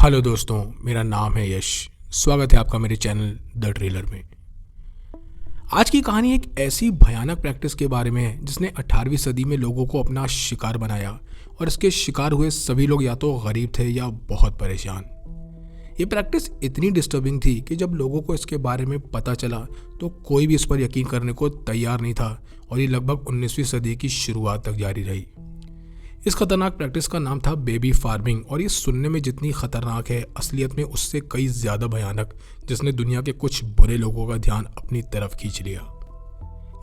Hello दोस्तों, मेरा नाम है यश। स्वागत है आपका मेरे चैनल द ट्रेलर में। आज की कहानी एक ऐसी भयानक प्रैक्टिस के बारे में है जिसने 18वीं सदी में लोगों को अपना शिकार बनाया और इसके शिकार हुए सभी लोग या तो गरीब थे या बहुत परेशान। ये प्रैक्टिस इतनी डिस्टर्बिंग थी कि जब लोगों को इसके बारे में पता चला तो कोई भी इस पर यकीन करने को तैयार नहीं था और ये लगभग 19वीं सदी की शुरुआत तक जारी रही। इस खतरनाक प्रैक्टिस का नाम था बेबी फार्मिंग और ये सुनने में जितनी खतरनाक है असलियत में उससे कई ज़्यादा भयानक, जिसने दुनिया के कुछ बुरे लोगों का ध्यान अपनी तरफ खींच लिया।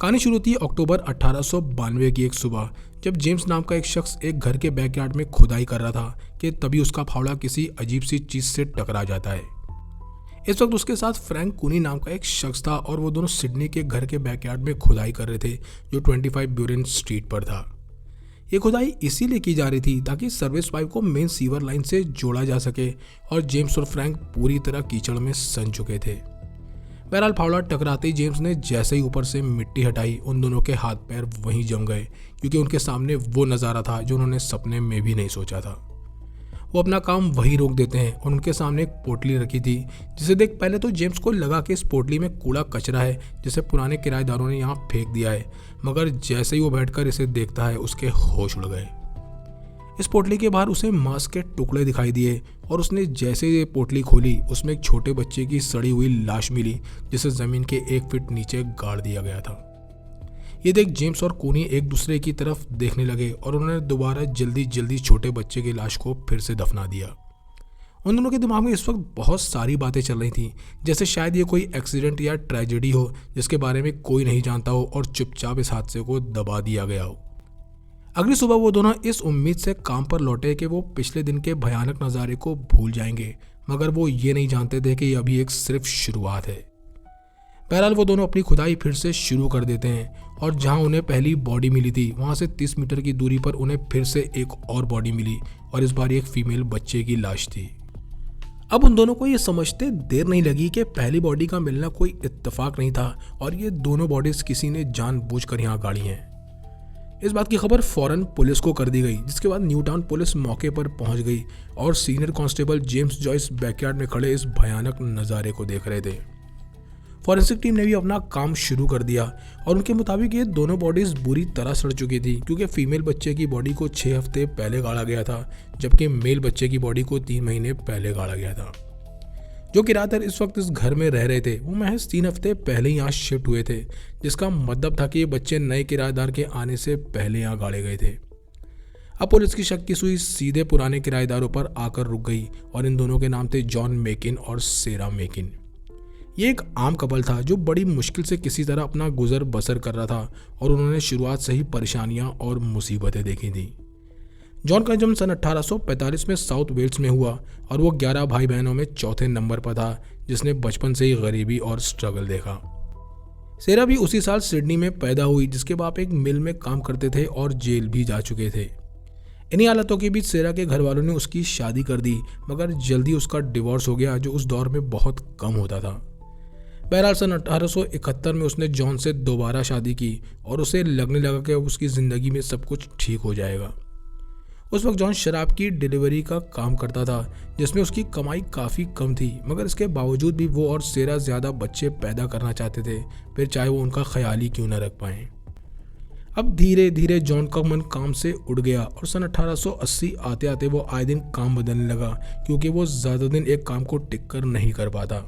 कहानी शुरू होती है अक्टूबर 1892 की एक सुबह, जब जेम्स नाम का एक शख्स एक घर के बैकयार्ड में खुदाई कर रहा था कि तभी उसका फावड़ा किसी अजीब सी चीज़ से टकरा जाता है। इस वक्त उसके साथ फ्रैंक कूनी नाम का एक शख्स था और वो दोनों सिडनी के घर के बैकयार्ड में खुदाई कर रहे थे जो 25 ब्यूरेन स्ट्रीट पर था। ये खुदाई इसीलिए की जा रही थी ताकि सर्विस पाइप को मेन सीवर लाइन से जोड़ा जा सके और जेम्स और फ्रैंक पूरी तरह कीचड़ में सन चुके थे। बहरहाल फावड़ा टकराते ही जेम्स ने जैसे ही ऊपर से मिट्टी हटाई, उन दोनों के हाथ पैर वहीं जम गए क्योंकि उनके सामने वो नज़ारा था जो उन्होंने सपने में भी नहीं सोचा था। वो अपना काम वहीं रोक देते हैं और उनके सामने एक पोटली रखी थी जिसे देख पहले तो जेम्स को लगा कि इस पोटली में कूड़ा कचरा है जिसे पुराने किराएदारों ने यहाँ फेंक दिया है, मगर जैसे ही वो बैठकर इसे देखता है उसके होश उड़ गए। इस पोटली के बाहर उसे मांस के टुकड़े दिखाई दिए और उसने जैसे ये पोटली खोली उसमें एक छोटे बच्चे की सड़ी हुई लाश मिली जिसे ज़मीन के 1 फीट नीचे गाड़ दिया गया था। ये देख जेम्स और कूनी एक दूसरे की तरफ देखने लगे और उन्होंने दोबारा जल्दी जल्दी छोटे बच्चे की लाश को फिर से दफना दिया। उन दोनों के दिमाग में इस वक्त बहुत सारी बातें चल रही थीं, जैसे शायद ये कोई एक्सीडेंट या ट्रेजेडी हो जिसके बारे में कोई नहीं जानता हो और चुपचाप इस हादसे को दबा दिया गया हो। अगली सुबह वो दोनों इस उम्मीद से काम पर लौटे कि वो पिछले दिन के भयानक नज़ारे को भूल जाएंगे, मगर वो ये नहीं जानते थे कि ये अभी एक सिर्फ शुरुआत है। बहरहाल वो दोनों अपनी खुदाई फिर से शुरू कर देते हैं और जहां उन्हें पहली बॉडी मिली थी वहां से 30 मीटर की दूरी पर उन्हें फिर से एक और बॉडी मिली और इस बार एक फीमेल बच्चे की लाश थी। अब उन दोनों को ये समझते देर नहीं लगी कि पहली बॉडी का मिलना कोई इत्तेफाक नहीं था और ये दोनों बॉडीज किसी ने जानबूझकर यहाँ गाड़ी हैं। इस बात की खबर फौरन पुलिस को कर दी गई, जिसके बाद न्यू टाउन पुलिस मौके पर पहुंच गई और senior constable James Joyce backyard में खड़े इस भयानक नज़ारे को देख रहे थे। फॉरेंसिक टीम ने भी अपना काम शुरू कर दिया और उनके मुताबिक ये दोनों बॉडीज बुरी तरह सड़ चुकी थी क्योंकि फीमेल बच्चे की बॉडी को 6 हफ्ते पहले गाड़ा गया था जबकि मेल बच्चे की बॉडी को 3 महीने पहले गाड़ा गया था। जो किराएदार इस वक्त इस घर में रह रहे थे वो महज 3 हफ्ते पहले ही यहाँ शिफ्ट हुए थे, जिसका मतलब था कि ये बच्चे नए किराएदार के आने से पहले यहाँ गाड़े गए थे। अब पुलिस की शक की सुई सीधे पुराने किराएदारों पर आकर रुक गई और इन दोनों के नाम थे जॉन मेकिन और सेरा मेकिन। ये एक आम कपल था जो बड़ी मुश्किल से किसी तरह अपना गुजर बसर कर रहा था और उन्होंने शुरुआत से ही परेशानियां और मुसीबतें देखी थी। जॉन का जन्म सन 1845 में साउथ वेल्स में हुआ और वो 11 भाई बहनों में चौथे नंबर पर था, जिसने बचपन से ही गरीबी और स्ट्रगल देखा। सेरा भी उसी साल सिडनी में पैदा हुई, जिसके बाप एक मिल में काम करते थे और जेल भी जा चुके थे। इन्हीं हालातों के बीच सेरा के घर वालों ने उसकी शादी कर दी, मगर जल्दी उसका डिवोर्स हो गया जो उस दौर में बहुत कम होता था। बहरहाल सन 1871 में उसने जॉन से दोबारा शादी की और उसे लगने लगा कि उसकी ज़िंदगी में सब कुछ ठीक हो जाएगा। उस वक्त जॉन शराब की डिलीवरी का काम करता था जिसमें उसकी कमाई काफ़ी कम थी, मगर इसके बावजूद भी वो और सेरा ज़्यादा बच्चे पैदा करना चाहते थे, फिर चाहे वो उनका ख्याल ही क्यों न रख पाएँ। अब धीरे धीरे जॉन का मन काम से उड़ गया और सन 1880 आते आते वो आए दिन काम बदलने लगा क्योंकि वो ज़्यादा दिन एक काम को टिक कर नहीं कर पाता।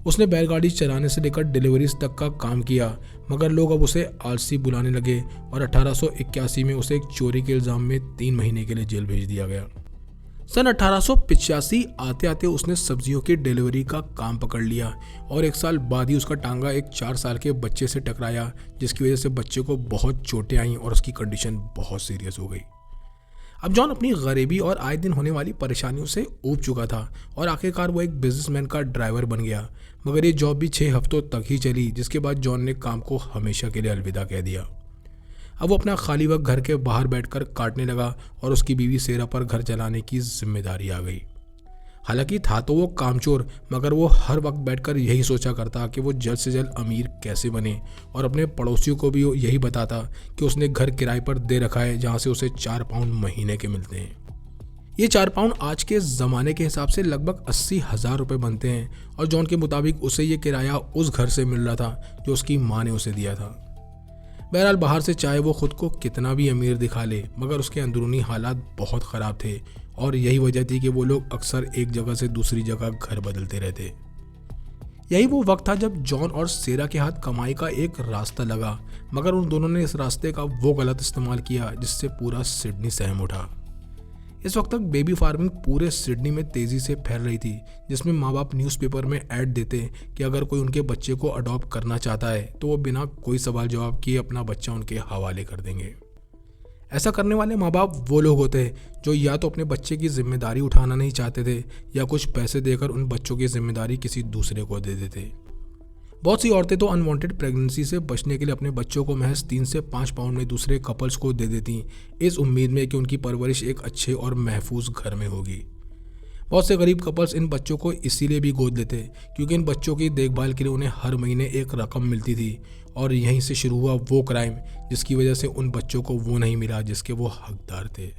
उसने बैलगाड़ी चलाने से लेकर डिलीवरीज तक का काम किया, मगर लोग अब उसे आलसी बुलाने लगे और 1881 में उसे एक चोरी के इल्ज़ाम में 3 महीने के लिए जेल भेज दिया गया। सन 1885 आते आते उसने सब्जियों की डिलीवरी का काम पकड़ लिया और 1 साल बाद ही उसका टांगा एक 4 साल के बच्चे से टकराया, जिसकी वजह से बच्चे को बहुत चोटें आईं और उसकी कंडीशन बहुत सीरियस हो गई। अब जॉन अपनी गरीबी और आए दिन होने वाली परेशानियों से ऊब चुका था और आखिरकार वो एक बिजनेसमैन का ड्राइवर बन गया, मगर ये जॉब भी 6 हफ्तों तक ही चली, जिसके बाद जॉन ने काम को हमेशा के लिए अलविदा कह दिया। अब वो अपना खाली वक्त घर के बाहर बैठकर काटने लगा और उसकी बीवी सेरा पर घर चलाने की जिम्मेदारी आ गई। हालांकि था तो वो कामचोर, मगर वो हर वक्त बैठकर यही सोचा करता कि वो जल्द से जल्द अमीर कैसे बने और अपने पड़ोसियों को भी यही बताता कि उसने घर किराए पर दे रखा है जहाँ से उसे 4 पाउंड महीने के मिलते हैं। ये 4 पाउंड आज के ज़माने के हिसाब से लगभग 80,000 रुपये बनते हैं और जॉन के मुताबिक उसे ये किराया उस घर से मिल रहा था जो उसकी माँ ने उसे दिया था। बहरहाल बाहर से चाहे वो खुद को कितना भी अमीर दिखा ले, मगर उसके अंदरूनी हालात बहुत ख़राब थे और यही वजह थी कि वो लोग अक्सर एक जगह से दूसरी जगह घर बदलते रहते। यही वो वक्त था जब जॉन और सेरा के हाथ कमाई का एक रास्ता लगा, मगर उन दोनों ने इस रास्ते का वो गलत इस्तेमाल किया जिससे पूरा सिडनी सहम उठा। इस वक्त तक बेबी फार्मिंग पूरे सिडनी में तेज़ी से फैल रही थी, जिसमें माँ बाप न्यूज़पेपर में ऐड देते कि अगर कोई उनके बच्चे को अडॉप्ट करना चाहता है तो वो बिना कोई सवाल जवाब किए अपना बच्चा उनके हवाले कर देंगे। ऐसा करने वाले माँ बाप वो लोग होते हैं जो या तो अपने बच्चे की जिम्मेदारी उठाना नहीं चाहते थे या कुछ पैसे देकर उन बच्चों की जिम्मेदारी किसी दूसरे को दे देते। बहुत सी औरतें तो अनवांटेड प्रेगनेंसी से बचने के लिए अपने बच्चों को महज 3 से 5 पाउंड में दूसरे कपल्स को दे देती, इस उम्मीद में कि उनकी परवरिश एक अच्छे और महफूज घर में होगी। बहुत से गरीब कपल्स इन बच्चों को इसीलिए भी गोद लेते क्योंकि इन बच्चों की देखभाल के लिए उन्हें हर महीने एक रकम मिलती थी और यहीं से शुरू हुआ वो क्राइम जिसकी वजह से उन बच्चों को वो नहीं मिला जिसके वो हकदार थे।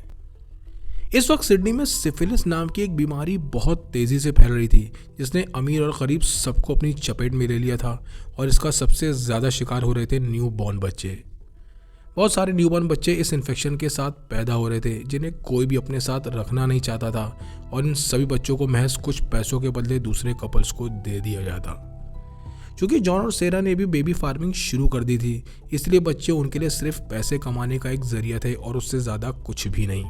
इस वक्त सिडनी में सिफिलिस नाम की एक बीमारी बहुत तेज़ी से फैल रही थी, जिसने अमीर और गरीब सबको अपनी चपेट में ले लिया था और इसका सबसे ज़्यादा शिकार हो रहे थे न्यू बॉर्न बच्चे। बहुत सारे न्यू बॉर्न बच्चे इस इन्फेक्शन के साथ पैदा हो रहे थे जिन्हें कोई भी अपने साथ रखना नहीं चाहता था और इन सभी बच्चों को महज कुछ पैसों के बदले दूसरे कपल्स को दे दिया जाता। क्योंकि जॉन और सेरा ने भी बेबी फार्मिंग शुरू कर दी थी, इसलिए बच्चे उनके लिए सिर्फ पैसे कमाने का एक जरिया थे और उससे ज़्यादा कुछ भी नहीं।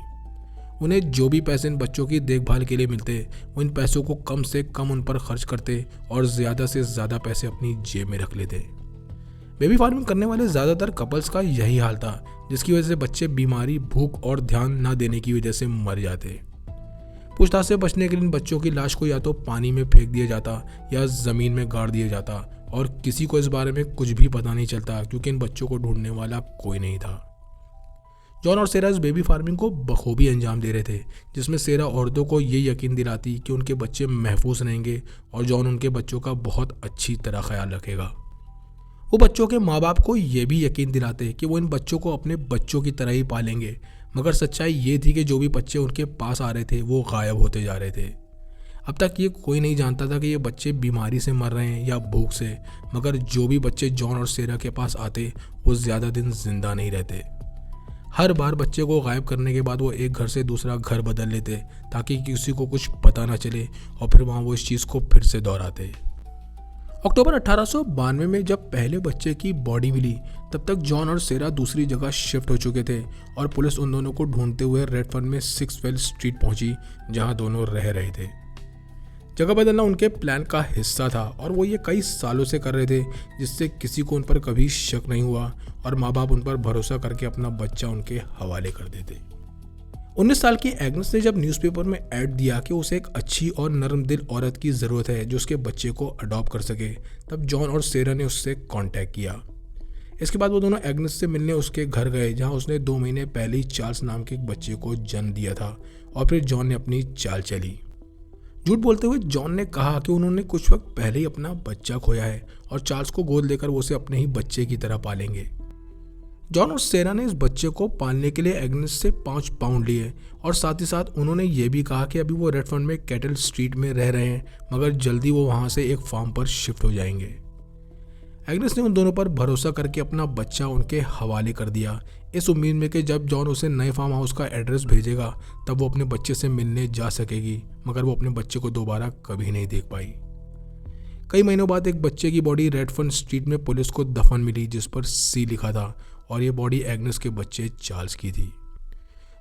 उन्हें जो भी पैसे इन बच्चों की देखभाल के लिए मिलते वो इन पैसों को कम से कम उन पर खर्च करते और ज़्यादा से ज़्यादा पैसे अपनी जेब में रख लेते। बेबी फार्मिंग करने वाले ज़्यादातर कपल्स का यही हाल था, जिसकी वजह से बच्चे बीमारी, भूख और ध्यान न देने की वजह से मर जाते। पूछताछ से बचने के लिए इन बच्चों की लाश को या तो पानी में फेंक दिया जाता या ज़मीन में गाड़ दिया जाता और किसी को इस बारे में कुछ भी पता नहीं चलता क्योंकि इन बच्चों को ढूंढने वाला कोई नहीं था। जॉन और सेरा इस बेबी फार्मिंग को बखूबी अंजाम दे रहे थे, जिसमें सेरा औरतों को ये यकीन दिलाती कि उनके बच्चे महफूज रहेंगे और जॉन उनके बच्चों का बहुत अच्छी तरह ख्याल रखेगा। वो बच्चों के माँ बाप को ये भी यकीन दिलाते कि वो इन बच्चों को अपने बच्चों की तरह ही पालेंगे, मगर सच्चाई ये थी कि जो भी बच्चे उनके पास आ रहे थे वो गायब होते जा रहे थे। अब तक ये कोई नहीं जानता था कि ये बच्चे बीमारी से मर रहे हैं या भूख से, मगर जो भी बच्चे जॉन और सेरा के पास आते वो ज़्यादा दिन जिंदा नहीं रहते। हर बार बच्चे को गायब करने के बाद वो एक घर से दूसरा घर बदल लेते ताकि किसी को कुछ पता ना चले और फिर वहाँ वो इस चीज़ को फिर से दोहराते। अक्टूबर 1892 में जब पहले बच्चे की बॉडी मिली, तब तक जॉन और सेरा दूसरी जगह शिफ्ट हो चुके थे और पुलिस उन दोनों को ढूंढते हुए रेडफर्न में 6 वेल स्ट्रीट पहुंची, जहां दोनों रह रहे थे। जगह बदलना उनके प्लान का हिस्सा था और वो ये कई सालों से कर रहे थे, जिससे किसी को उन पर कभी शक नहीं हुआ और माँ बाप उन पर भरोसा करके अपना बच्चा उनके हवाले कर देते। 19 साल की एग्नेस ने जब न्यूज़पेपर में ऐड दिया कि उसे एक अच्छी और नरम दिल औरत की ज़रूरत है जो उसके बच्चे को अडॉप्ट कर सके, तब जॉन और सेरा ने उससे कांटेक्ट किया। इसके बाद वो दोनों एग्नेस से मिलने उसके घर गए, जहां उसने 2 महीने पहले ही चार्ल्स नाम के एक बच्चे को जन्म दिया था और फिर जॉन ने अपनी चाल चली। झूठ बोलते हुए जॉन ने कहा कि उन्होंने कुछ वक्त पहले ही अपना बच्चा खोया है और चार्ल्स को गोद लेकर वो उसे अपने ही बच्चे की तरह पालेंगे। जॉन और सेरा ने इस बच्चे को पालने के लिए एग्नेस से 5 पाउंड लिए और साथ ही साथ उन्होंने ये भी कहा कि अभी वो रेडफर्न में कैटल स्ट्रीट में रह रहे हैं, मगर जल्दी वो वहाँ से एक फार्म पर शिफ्ट हो जाएंगे। एग्नेस ने उन दोनों पर भरोसा करके अपना बच्चा उनके हवाले कर दिया, इस उम्मीद में कि जब जॉन उसे नए फार्म हाउस का एड्रेस भेजेगा तब वो अपने बच्चे से मिलने जा सकेगी, मगर वो अपने बच्चे को दोबारा कभी नहीं देख पाई। कई महीनों बाद एक बच्चे की बॉडी रेडफर्न स्ट्रीट में पुलिस को दफन मिली, जिस पर सी लिखा था और ये बॉडी एग्नेस के बच्चे चार्ल्स की थी।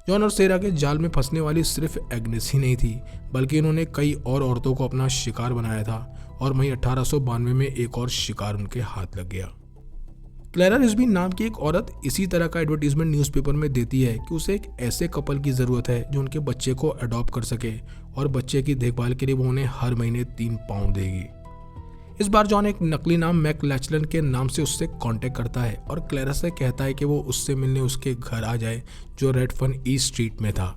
जॉन और सेरा के जाल में फंसने वाली सिर्फ एग्नेस ही नहीं थी, बल्कि इन्होंने कई और औरतों को अपना शिकार बनाया था और मई 1892 में एक और शिकार उनके हाथ लग गया। क्लेरा रिस्बी नाम की एक औरत इसी तरह का एडवर्टीजमेंट न्यूज़पेपर में देती है कि उसे एक ऐसे कपल की ज़रूरत है जो उनके बच्चे को अडॉप्ट कर सके और बच्चे की देखभाल के लिए वो उन्हें हर महीने 3 पाउंड देगी। इस बार जॉन एक नकली नाम मैक लैचलन के नाम से उससे कांटेक्ट करता है और क्लेरा से कहता है कि वो उससे मिलने उसके घर आ जाए जो रेडफर्न ईस्ट स्ट्रीट में था।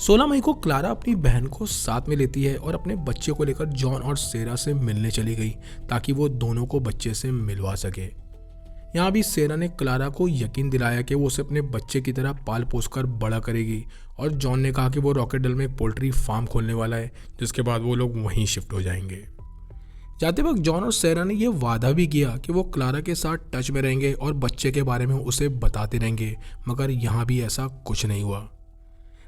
16 मई को क्लारा अपनी बहन को साथ में लेती है और अपने बच्चे को लेकर जॉन और सेरा से मिलने चली गई ताकि वो दोनों को बच्चे से मिलवा सके। यहाँ भी सेरा ने क्लारा को यकीन दिलाया कि वो उसे अपने बच्चे की तरह पाल पोस कर बड़ा करेगी, और जॉन ने कहा कि वो रॉकेटडल में एक पोल्ट्री फार्म खोलने वाला है, जिसके बाद वो लोग वहीं शिफ्ट हो जाएंगे। जाते वक्त जॉन और सेरा ने यह वादा भी किया कि वो क्लारा के साथ टच में रहेंगे और बच्चे के बारे में उसे बताते रहेंगे, मगर यहाँ भी ऐसा कुछ नहीं हुआ।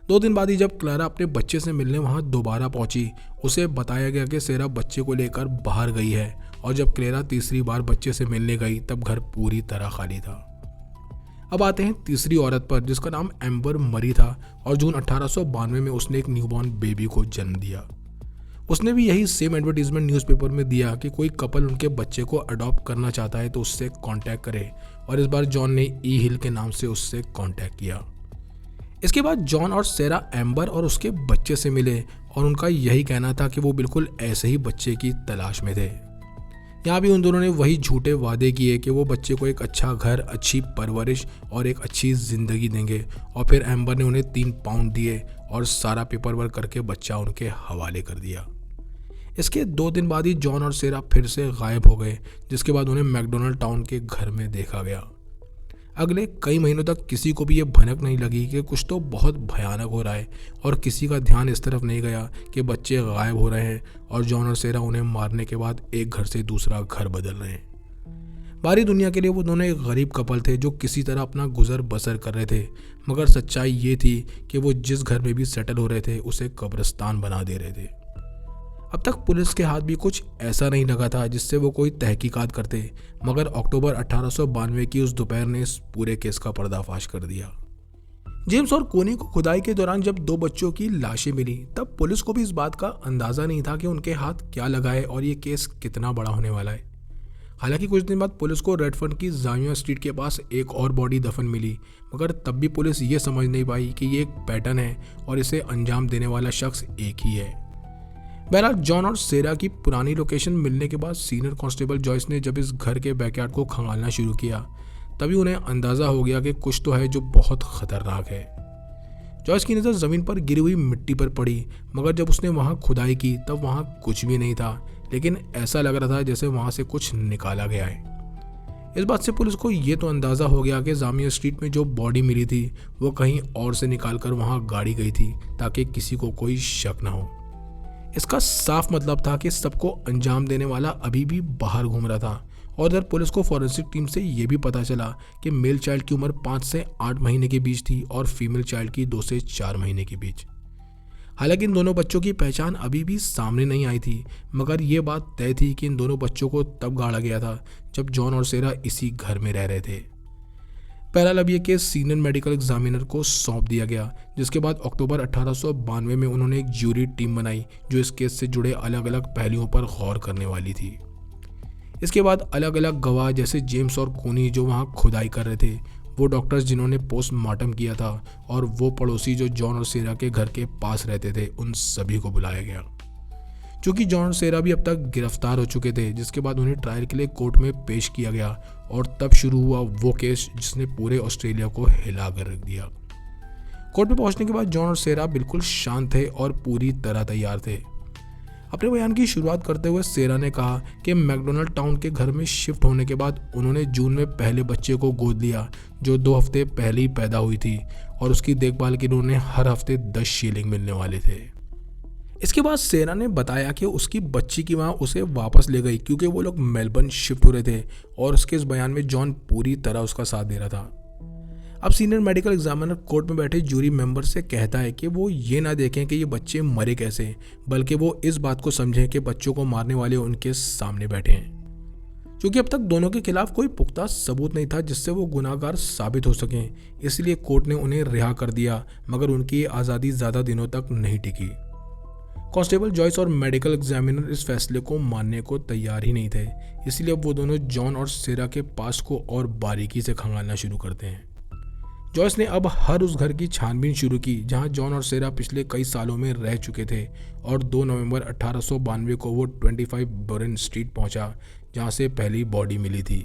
2 दिन बाद ही जब क्लारा अपने बच्चे से मिलने वहाँ दोबारा पहुंची, उसे बताया गया कि सेरा बच्चे को लेकर बाहर गई है, और जब क्लेरा तीसरी बार बच्चे से मिलने गई तब घर पूरी तरह खाली था। अब आते हैं तीसरी औरत पर, जिसका नाम एम्बर मरी था, और जून 1892 में उसने एक न्यूबॉर्न बेबी को जन्म दिया। उसने भी यही सेम एडवर्टीजमेंट न्यूज़पेपर में दिया कि कोई कपल उनके बच्चे को अडॉप्ट करना चाहता है तो उससे कांटेक्ट करे, और इस बार जॉन ने ई हिल के नाम से उससे कांटेक्ट किया। इसके बाद जॉन और सेरा एम्बर और उसके बच्चे से मिले, और उनका यही कहना था कि वो बिल्कुल ऐसे ही बच्चे की तलाश में थे। यहाँ भी उन दोनों ने वही झूठे वादे किए कि वो बच्चे को एक अच्छा घर, अच्छी परवरिश और एक अच्छी ज़िंदगी देंगे, और फिर एम्बर ने उन्हें 3 पाउंड दिए और सारा पेपर वर्क करके बच्चा उनके हवाले कर दिया। इसके 2 दिन बाद ही जॉन और सेरा फिर से गायब हो गए, जिसके बाद उन्हें मैकडोनल्ड टाउन के घर में देखा गया। अगले कई महीनों तक किसी को भी ये भनक नहीं लगी कि कुछ तो बहुत भयानक हो रहा है, और किसी का ध्यान इस तरफ नहीं गया कि बच्चे गायब हो रहे हैं और जॉन और सेरा उन्हें मारने के बाद एक घर से दूसरा घर बदल रहे हैं। बाहरी दुनिया के लिए वो दोनों एक गरीब कपल थे जो किसी तरह अपना गुजर बसर कर रहे थे, मगर सच्चाई ये थी कि वो जिस घर में भी सेटल हो रहे थे उसे कब्रिस्तान बना दे रहे थे। अब तक पुलिस के हाथ भी कुछ ऐसा नहीं लगा था जिससे वो कोई तहकीकात करते, मगर अक्टूबर 1892 की उस दोपहर ने इस पूरे केस का पर्दाफाश कर दिया। जेम्स और कोनी को खुदाई के दौरान जब 2 बच्चों की लाशें मिली, तब पुलिस को भी इस बात का अंदाजा नहीं था कि उनके हाथ क्या लगा है और ये केस कितना बड़ा होने वाला है। हालांकि कुछ दिन बाद पुलिस को रेडफर्न की जामिया स्ट्रीट के पास एक और बॉडी दफन मिली, मगर तब भी पुलिस ये समझ नहीं पाई कि ये एक पैटर्न है और इसे अंजाम देने वाला शख्स एक ही है। बहरहाल जॉन और सेरा की पुरानी लोकेशन मिलने के बाद सीनियर कांस्टेबल जॉयस ने जब इस घर के बैकयार्ड को खंगालना शुरू किया, तभी उन्हें अंदाजा हो गया कि कुछ तो है जो बहुत खतरनाक है। जॉयस की नज़र ज़मीन पर गिरी हुई मिट्टी पर पड़ी, मगर जब उसने वहाँ खुदाई की तब वहाँ कुछ भी नहीं था, लेकिन ऐसा लग रहा था जैसे वहाँ से कुछ निकाला गया है। इस बात से पुलिस को ये तो अंदाज़ा हो गया कि जामिया स्ट्रीट में जो बॉडी मिली थी वो कहीं और से निकाल कर वहाँ गाड़ी गई थी, ताकि किसी को कोई शक ना हो। इसका साफ मतलब था कि सबको अंजाम देने वाला अभी भी बाहर घूम रहा था, और इधर पुलिस को फॉरेंसिक टीम से यह भी पता चला कि मेल चाइल्ड की उम्र 5 से 8 महीने के बीच थी और फीमेल चाइल्ड की 2 से 4 महीने के बीच। हालांकि इन दोनों बच्चों की पहचान अभी भी सामने नहीं आई थी, मगर ये बात तय थी कि इन दोनों बच्चों को तब गाड़ा गया था जब जॉन और सेरा इसी घर में रह रहे थे। बहरहाल अब ये केस सीनियर मेडिकल एग्जामिनर को सौंप दिया गया, जिसके बाद अक्टूबर 1892 में उन्होंने एक ज्यूरी टीम बनाई जो इस केस से जुड़े अलग अलग पहलुओं पर गौर करने वाली थी। इसके बाद अलग अलग गवाह जैसे जेम्स और कोनी जो वहाँ खुदाई कर रहे थे, वो डॉक्टर्स जिन्होंने पोस्टमार्टम किया था, और वो पड़ोसी जो जॉन और सेरा के घर के पास रहते थे, उन सभी को बुलाया गया। चूँकि जॉन और सेरा भी अब तक गिरफ्तार हो चुके थे, जिसके बाद उन्हें ट्रायल के लिए कोर्ट में पेश किया गया, और तब शुरू हुआ वो केस जिसने पूरे ऑस्ट्रेलिया को हिला कर रख दिया। कोर्ट में पहुंचने के बाद जॉन और सेरा बिल्कुल शांत थे और पूरी तरह तैयार थे। अपने बयान की शुरुआत करते हुए सेरा ने कहा कि मैकडोनल्ड टाउन के घर में शिफ्ट होने के बाद उन्होंने जून में पहले बच्चे को गोद लिया जो 2 हफ्ते पहले ही पैदा हुई थी, और उसकी देखभाल के लिए उन्हें हर हफ्ते 10 शीलिंग मिलने वाले थे। इसके बाद सेरा ने बताया कि उसकी बच्ची की मां उसे वापस ले गई क्योंकि वो लोग मेलबर्न शिफ्ट हो रहे थे, और उसके इस बयान में जॉन पूरी तरह उसका साथ दे रहा था। अब सीनियर मेडिकल एग्जामिनर कोर्ट में बैठे जूरी मेंबर से कहता है कि वो ये ना देखें कि ये बच्चे मरे कैसे, बल्कि वो इस बात को समझें कि बच्चों को मारने वाले उनके सामने बैठे हैं। क्योंकि अब तक दोनों के खिलाफ कोई पुख्ता सबूत नहीं था जिससे वो गुनाहगार साबित हो सकें, इसलिए कोर्ट ने उन्हें रिहा कर दिया, मगर उनकी आज़ादी ज़्यादा दिनों तक नहीं टिकी। कांस्टेबल जॉयस और मेडिकल एग्जामिनर इस फैसले को मानने को तैयार ही नहीं थे, इसलिए अब वो दोनों जॉन और सेरा के पास को और बारीकी से खंगालना शुरू करते हैं। जॉयस ने अब हर उस घर की छानबीन शुरू की जहां जॉन और सेरा पिछले कई सालों में रह चुके थे, और 2 नवंबर 1892 को वो 25 बोरेन स्ट्रीट पहुंचा जहां से पहली बॉडी मिली थी।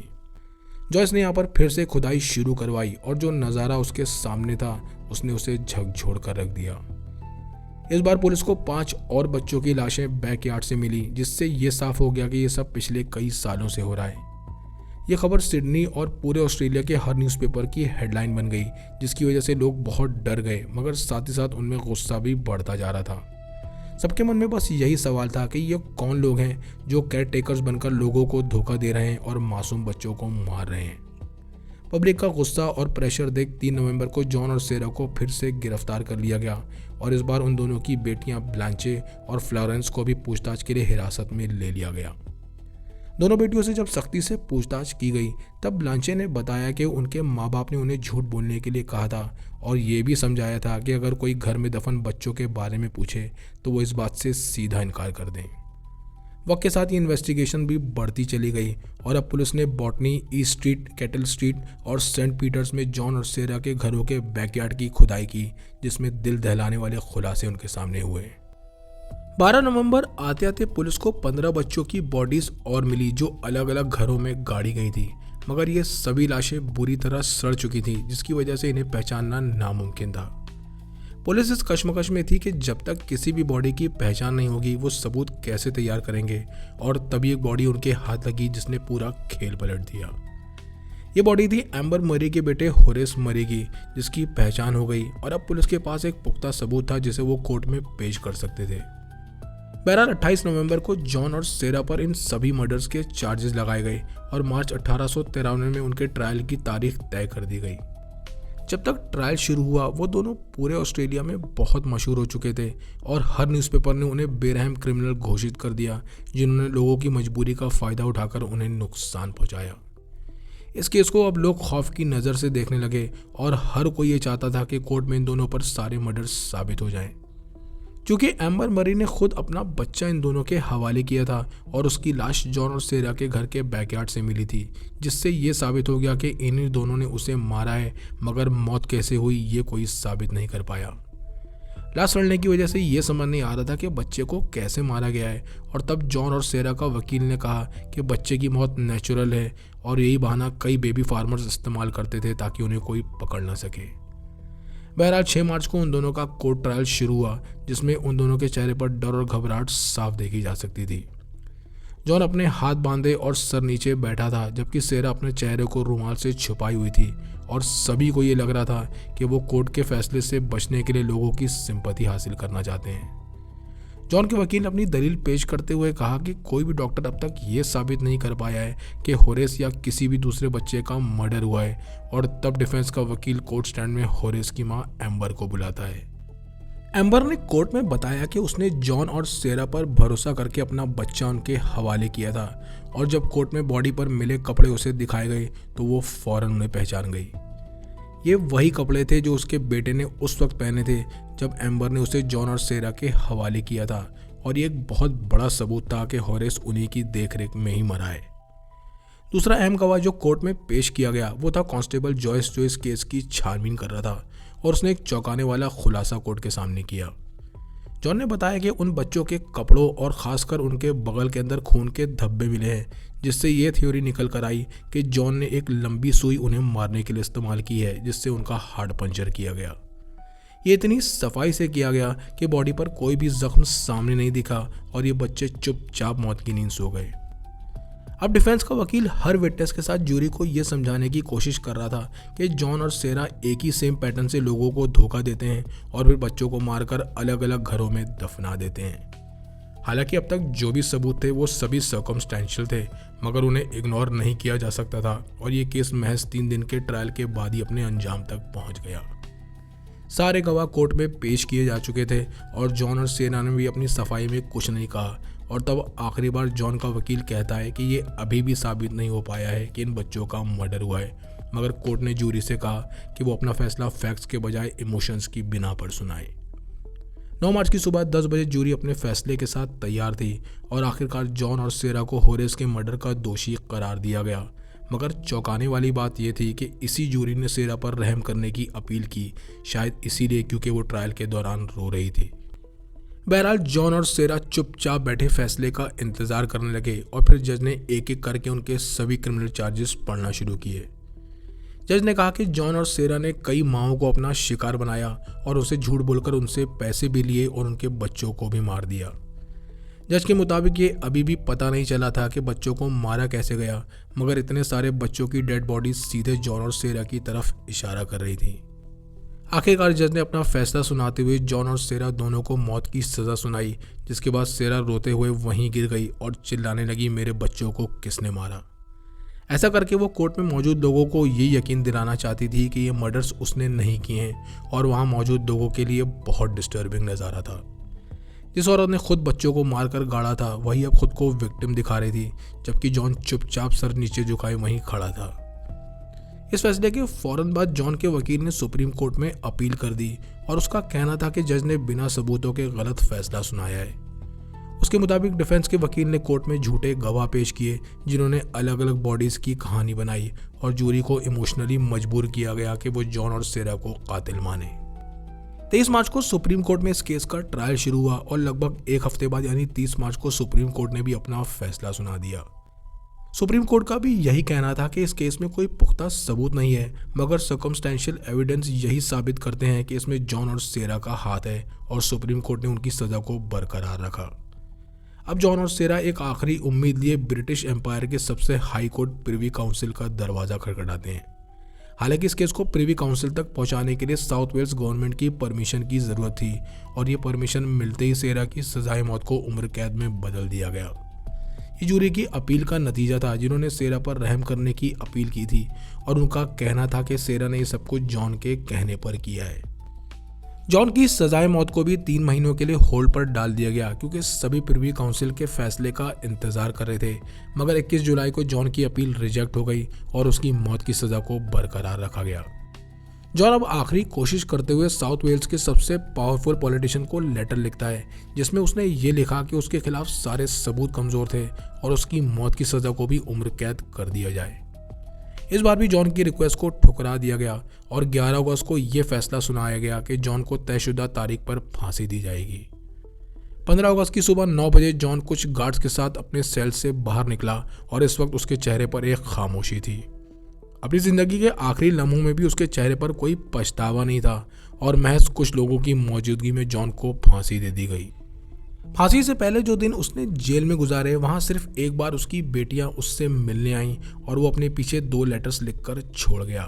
जॉयस ने यहाँ पर फिर से खुदाई शुरू करवाई, और जो नज़ारा उसके सामने था उसने उसे झकझोर कर रख दिया। इस बार पुलिस को 5 और बच्चों की लाशें बैकयार्ड से मिली, जिससे ये साफ हो गया कि ये सब पिछले कई सालों से हो रहा है। ये खबर सिडनी और पूरे ऑस्ट्रेलिया के हर न्यूज़पेपर की हेडलाइन बन गई, जिसकी वजह से लोग बहुत डर गए, मगर साथ ही साथ उनमें गुस्सा भी बढ़ता जा रहा था। सबके मन में बस यही सवाल था कि ये कौन लोग हैं जो केयर टेकर्स बनकर लोगों को धोखा दे रहे हैं और मासूम बच्चों को मार रहे हैं। पब्लिक का गुस्सा और प्रेशर देख 3 नवंबर को जॉन और सेरा को फिर से गिरफ्तार कर लिया गया और इस बार उन दोनों की बेटियां ब्लांचे और फ्लोरेंस को भी पूछताछ के लिए हिरासत में ले लिया गया। दोनों बेटियों से जब सख्ती से पूछताछ की गई तब ब्लांचे ने बताया कि उनके माँ बाप ने उन्हें झूठ बोलने के लिए कहा था और ये भी समझाया था कि अगर कोई घर में दफन बच्चों के बारे में पूछे तो वो इस बात से सीधा इनकार कर दें। वक्त के साथ ये इन्वेस्टिगेशन भी बढ़ती चली गई और अब पुलिस ने botany, east street, cattle street और सेंट पीटर्स में जॉन और सेरा के घरों के बैकयार्ड की खुदाई की, जिसमें दिल दहलाने वाले खुलासे उनके सामने हुए। 12 नवंबर आते आते पुलिस को 15 बच्चों की बॉडीज और मिली जो अलग अलग घरों में गाड़ी गई थी, मगर ये सभी लाशें बुरी तरह सड़ चुकी थी, जिसकी वजह से इन्हें पहचानना नामुमकिन था। पुलिस इस कश्मकश में थी कि जब तक किसी भी बॉडी की पहचान नहीं होगी वो सबूत कैसे तैयार करेंगे, और तभी एक बॉडी उनके हाथ लगी जिसने पूरा खेल पलट दिया। ये बॉडी थी एम्बर मरी के बेटे होरेस मरी की, जिसकी पहचान हो गई और अब पुलिस के पास एक पुख्ता सबूत था जिसे वो कोर्ट में पेश कर सकते थे। बहरहाल 28 नवंबर को जॉन और सेरा पर इन सभी मर्डर्स के चार्जेस लगाए गए और मार्च 1893 में उनके ट्रायल की तारीख तय कर दी गई। जब तक ट्रायल शुरू हुआ वो दोनों पूरे ऑस्ट्रेलिया में बहुत मशहूर हो चुके थे और हर न्यूज़पेपर ने उन्हें बेरहम क्रिमिनल घोषित कर दिया, जिन्होंने लोगों की मजबूरी का फ़ायदा उठाकर उन्हें नुकसान पहुंचाया। इस केस को अब लोग खौफ की नज़र से देखने लगे और हर कोई ये चाहता था कि कोर्ट में इन दोनों पर सारे मर्डर्स साबित हो जाएं। क्योंकि एम्बर मरी ने खुद अपना बच्चा इन दोनों के हवाले किया था और उसकी लाश जॉन और सेरा के घर के बैकयार्ड से मिली थी, जिससे ये साबित हो गया कि इन्हीं दोनों ने उसे मारा है, मगर मौत कैसे हुई ये कोई साबित नहीं कर पाया। लाश सड़ने की वजह से ये समझ नहीं आ रहा था कि बच्चे को कैसे मारा गया है, और तब जॉन और सेरा का वकील ने कहा कि बच्चे की मौत नेचुरल है और यही बहाना कई बेबी फार्मर्स इस्तेमाल करते थे ताकि उन्हें कोई पकड़ ना सके। बहरहाल 6 मार्च को उन दोनों का कोर्ट ट्रायल शुरू हुआ, जिसमें उन दोनों के चेहरे पर डर और घबराहट साफ देखी जा सकती थी। जॉन अपने हाथ बांधे और सर नीचे बैठा था, जबकि सेरा अपने चेहरे को रुमाल से छुपाई हुई थी और सभी को ये लग रहा था कि वो कोर्ट के फैसले से बचने के लिए लोगों की सिंपैथी हासिल करना चाहते हैं। जॉन के वकील ने अपनी दलील पेश करते हुए कहा कि कोई भी डॉक्टर अब तक ये साबित नहीं कर पाया है कि होरेस या किसी भी दूसरे बच्चे का मर्डर हुआ है, और तब डिफेंस का वकील कोर्ट स्टैंड में होरेस की मां एम्बर को बुलाता है। एम्बर ने कोर्ट में बताया कि उसने जॉन और सेरा पर भरोसा करके अपना बच्चा उनके हवाले किया था, और जब कोर्ट में बॉडी पर मिले कपड़े उसे दिखाए गए तो वो फौरन उन्हें पहचान गई। ये वही कपड़े थे जो उसके बेटे ने उस वक्त पहने थे जब एम्बर ने उसे जॉन और सेरा के हवाले किया था, और ये एक बहुत बड़ा सबूत था कि होरेस उन्हीं की देखरेख में ही मरा है। दूसरा अहम गवाह जो कोर्ट में पेश किया गया वो था कांस्टेबल जॉयस, जो इस केस की छानबीन कर रहा था, और उसने एक चौंकाने वाला खुलासा कोर्ट के सामने किया। जॉन ने बताया कि उन बच्चों के कपड़ों और खासकर उनके बगल के अंदर खून के धब्बे मिले हैं, जिससे ये थ्योरी निकल कर आई कि जॉन ने एक लंबी सुई उन्हें मारने के लिए इस्तेमाल की है, जिससे उनका हार्ट पंचर किया गया। ये इतनी सफाई से किया गया कि बॉडी पर कोई भी जख्म सामने नहीं दिखा और ये बच्चे चुपचाप मौत की नींद सो गए। अब डिफेंस का वकील हर विटनेस के साथ जूरी को यह समझाने की कोशिश कर रहा था कि जॉन और सेरा एक ही सेम पैटर्न से लोगों को धोखा देते हैं और फिर बच्चों को मारकर अलग अलग घरों में दफना देते हैं। हालांकि अब तक जो भी सबूत थे वो सभी सर्कमस्टेंशियल थे, मगर उन्हें इग्नोर नहीं किया जा सकता था, और ये केस महज 3 दिन के ट्रायल के बाद ही अपने अंजाम तक पहुंच गया। सारे गवाह कोर्ट में पेश किए जा चुके थे और जॉन और सेरा ने भी अपनी सफाई में कुछ नहीं कहा, और तब आखिरी बार जॉन का वकील कहता है कि ये अभी भी साबित नहीं हो पाया है कि इन बच्चों का मर्डर हुआ है, मगर कोर्ट ने जूरी से कहा कि वो अपना फैसला फैक्ट्स के बजाय इमोशंस की बिना पर सुनाए। 9 मार्च की सुबह 10 बजे जूरी अपने फैसले के साथ तैयार थी और आखिरकार जॉन और सेरा को होरेस के मर्डर का दोषी करार दिया गया। मगर चौंकाने वाली बात यह थी कि इसी जूरी ने सेरा पर रहम करने की अपील की, शायद इसीलिए क्योंकि वो ट्रायल के दौरान रो रही थी। बहरहाल जॉन और सेरा चुपचाप बैठे फैसले का इंतजार करने लगे और फिर जज ने एक एक करके उनके सभी क्रिमिनल चार्जेस पढ़ना शुरू किए। जज ने कहा कि जॉन और सेरा ने कई माओं को अपना शिकार बनाया और उसे झूठ बोलकर उनसे पैसे भी लिए और उनके बच्चों को भी मार दिया। जज के मुताबिक ये अभी भी पता नहीं चला था कि बच्चों को मारा कैसे गया, मगर इतने सारे बच्चों की डेड बॉडीज सीधे जॉन और सेरा की तरफ इशारा कर रही थी। आखिरकार जज ने अपना फैसला सुनाते हुए जॉन और सेरा दोनों को मौत की सज़ा सुनाई, जिसके बाद सेरा रोते हुए वहीं गिर गई और चिल्लाने लगी, मेरे बच्चों को किसने मारा। ऐसा करके वो कोर्ट में मौजूद लोगों को ये यकीन दिलाना चाहती थी कि ये मर्डर्स उसने नहीं किए हैं, और वहाँ मौजूद लोगों के लिए बहुत डिस्टर्बिंग नज़ारा था। जिस औरत ने खुद बच्चों को मारकर गाड़ा था वही अब खुद को विक्टिम दिखा रही थी, जबकि जॉन चुपचाप सर नीचे झुकाए वहीं खड़ा था। इस फैसले के फौरन बाद जॉन के वकील ने सुप्रीम कोर्ट में अपील कर दी और उसका कहना था कि जज ने बिना सबूतों के गलत फैसला सुनाया है। उसके मुताबिक डिफेंस के वकील ने कोर्ट में झूठे गवाह पेश किए जिन्होंने अलग अलग बॉडीज की कहानी बनाई, और जूरी को इमोशनली मजबूर किया गया कि वो जॉन और सेरा को कातिल माने। 23 मार्च को सुप्रीम कोर्ट में इस केस का ट्रायल शुरू हुआ और लगभग एक हफ्ते बाद यानी 30 मार्च को सुप्रीम कोर्ट ने भी अपना फैसला सुना दिया। सुप्रीम कोर्ट का भी यही कहना था कि इस केस में कोई पुख्ता सबूत नहीं है, मगर सर्कमस्टेंशियल एविडेंस यही साबित करते हैं कि इसमें जॉन और सेरा का हाथ है, और सुप्रीम कोर्ट ने उनकी सज़ा को बरकरार रखा। अब जॉन और सेरा एक आखिरी उम्मीद लिए ब्रिटिश एम्पायर के सबसे हाई कोर्ट प्रिवी काउंसिल का दरवाज़ा खटखटाते हैं। हालांकि इस केस को प्रिवी काउंसिल तक पहुंचाने के लिए साउथ वेल्स गवर्नमेंट की परमिशन की ज़रूरत थी, और ये परमिशन मिलते ही सेरा की सजाए मौत को उम्र कैद में बदल दिया गया। ये जूरी की अपील का नतीजा था, जिन्होंने सेरा पर रहम करने की अपील की थी, और उनका कहना था कि सेरा ने ये सब कुछ जॉन के कहने पर किया है। जॉन की सजाए मौत को भी 3 महीनों के लिए होल्ड पर डाल दिया गया, क्योंकि सभी प्रिवी काउंसिल के फैसले का इंतजार कर रहे थे, मगर 21 जुलाई को जॉन की अपील रिजेक्ट हो गई और उसकी मौत की सज़ा को बरकरार रखा गया। जॉन अब आखिरी कोशिश करते हुए साउथ वेल्स के सबसे पावरफुल पॉलिटिशियन को लेटर लिखता है, जिसमें उसने ये लिखा कि उसके खिलाफ सारे सबूत कमज़ोर थे और उसकी मौत की सज़ा को भी उम्र कैद कर दिया जाए। इस बार भी जॉन की रिक्वेस्ट को ठुकरा दिया गया और 11 अगस्त को यह फैसला सुनाया गया कि जॉन को तयशुदा तारीख पर फांसी दी जाएगी। 15 अगस्त की सुबह 9 बजे जॉन कुछ गार्ड्स के साथ अपने सेल से बाहर निकला, और इस वक्त उसके चेहरे पर एक खामोशी थी। अपनी ज़िंदगी के आखिरी लम्हों में भी उसके चेहरे पर कोई पछतावा नहीं था, और महज कुछ लोगों की मौजूदगी में जॉन को फांसी दे दी गई। फांसी से पहले जो दिन उसने जेल में गुजारे, वहाँ सिर्फ एक बार उसकी बेटियाँ उससे मिलने आईं और वो अपने पीछे 2 लेटर्स लिखकर छोड़ गया।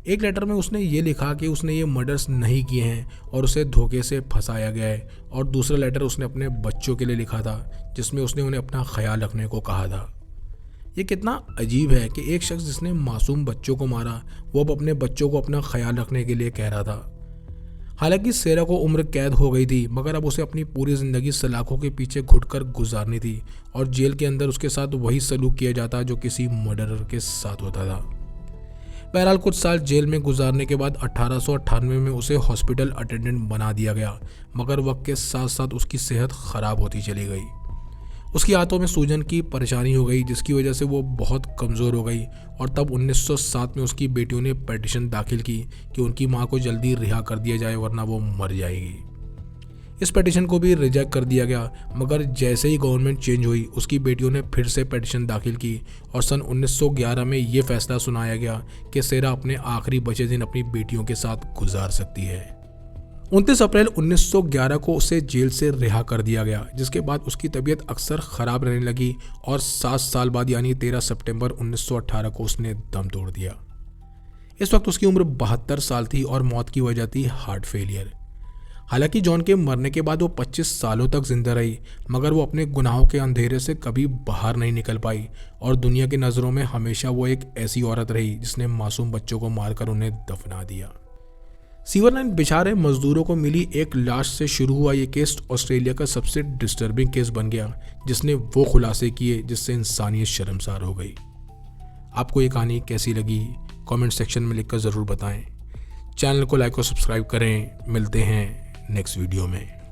एक लेटर में उसने ये लिखा कि उसने ये मर्डर्स नहीं किए हैं और उसे धोखे से फंसाया गया है, और दूसरा लेटर उसने अपने बच्चों के लिए लिखा था, जिसमें उसने उन्हें अपना ख्याल रखने को कहा था। ये कितना अजीब है कि एक शख्स जिसने मासूम बच्चों को मारा, वो अब अपने बच्चों को अपना ख्याल रखने के लिए कह रहा था। हालांकि सेरा को उम्र कैद हो गई थी, मगर अब उसे अपनी पूरी ज़िंदगी सलाखों के पीछे घुटकर गुजारनी थी, और जेल के अंदर उसके साथ वही सलूक किया जाता जो किसी मर्डरर के साथ होता था। बहरहाल कुछ साल जेल में गुजारने के बाद 1898 में उसे हॉस्पिटल अटेंडेंट बना दिया गया, मगर वक्त के साथ साथ उसकी सेहत ख़राब होती चली गई। उसकी हाथों में सूजन की परेशानी हो गई, जिसकी वजह से वो बहुत कमज़ोर हो गई, और तब 1907 में उसकी बेटियों ने पिटीशन दाखिल की कि उनकी मां को जल्दी रिहा कर दिया जाए, वरना वो मर जाएगी। इस पिटीशन को भी रिजेक्ट कर दिया गया, मगर जैसे ही गवर्नमेंट चेंज हुई उसकी बेटियों ने फिर से पिटीशन दाखिल की, और सन 1911 में ये फैसला सुनाया गया कि सेरा अपने आखिरी बचे दिन अपनी बेटियों के साथ गुजार सकती है। 29 अप्रैल 1911 को उसे जेल से रिहा कर दिया गया, जिसके बाद उसकी तबीयत अक्सर ख़राब रहने लगी, और 7 साल बाद यानी 13 सितंबर 1918 को उसने दम तोड़ दिया। इस वक्त उसकी उम्र 72 साल थी और मौत की वजह थी हार्ट फेलियर। हालांकि जॉन के मरने के बाद वो 25 सालों तक जिंदा रही, मगर वो अपने गुनाहों के अंधेरे से कभी बाहर नहीं निकल पाई, और दुनिया की नज़रों में हमेशा वो एक ऐसी औरत रही जिसने मासूम बच्चों को मारकर उन्हें दफना दिया। सीवर लाइन बिछा रहे मजदूरों को मिली एक लाश से शुरू हुआ ये केस ऑस्ट्रेलिया का सबसे डिस्टर्बिंग केस बन गया, जिसने वो खुलासे किए जिससे इंसानियत शर्मसार हो गई। आपको ये कहानी कैसी लगी कमेंट सेक्शन में लिखकर ज़रूर बताएं। चैनल को लाइक और सब्सक्राइब करें। मिलते हैं नेक्स्ट वीडियो में।